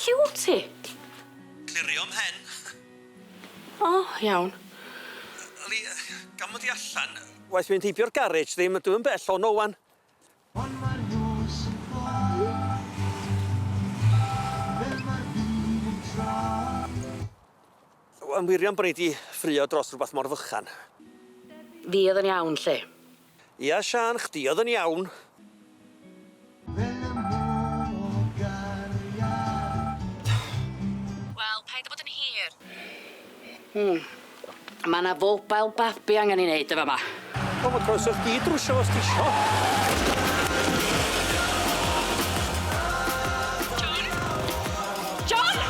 Lle wyt ti? Clirio mhen. O, iawn. Yli, gan mod i allan, waeth mynd heibio'r garej ddim, dwi'n bell o Nowan. Yn wirion bod ni wedi ffrio dros rhywbeth mor fychan. Fi oedd yn iawn, lle. Ia, Sian, chdi oedd yn iawn. Wel, paid o bod yn hir. Mae yna fobile babi angen i wneud efo yma. O, mae croeso chdi drwsio os ti isio. John!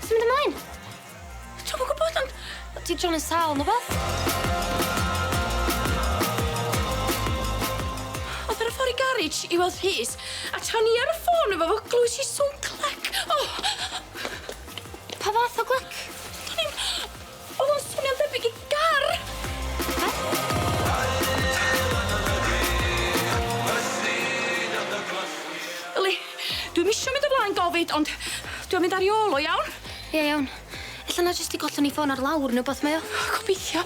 Symud ymlaen. Dwi'n gwybod, ond... Di John yn sal, no beth? Oedd ar y ffordd i garej i weld Rhys, a tan ni ar y ffôn efo fo glwys i sŵn clec. Pa fath o glec? Do'n i'n... Oedd o'n swnio'n debyg i gar. Yli, dwi'n misio mynd o blaen gofid, ond dwi'n mynd ar ei ôl o, iawn? Ie, iawn. Ella na jyst i gollon ni ffôn ar lawr neu beth mae o. Gobeithio.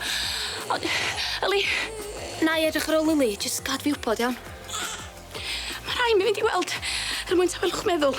Ond, Yli... Na i edrych ar ôl Lily, jyst gad fi wbod, iawn. Mae rhaid mi fynd i weld mwyn tawelwch meddwl.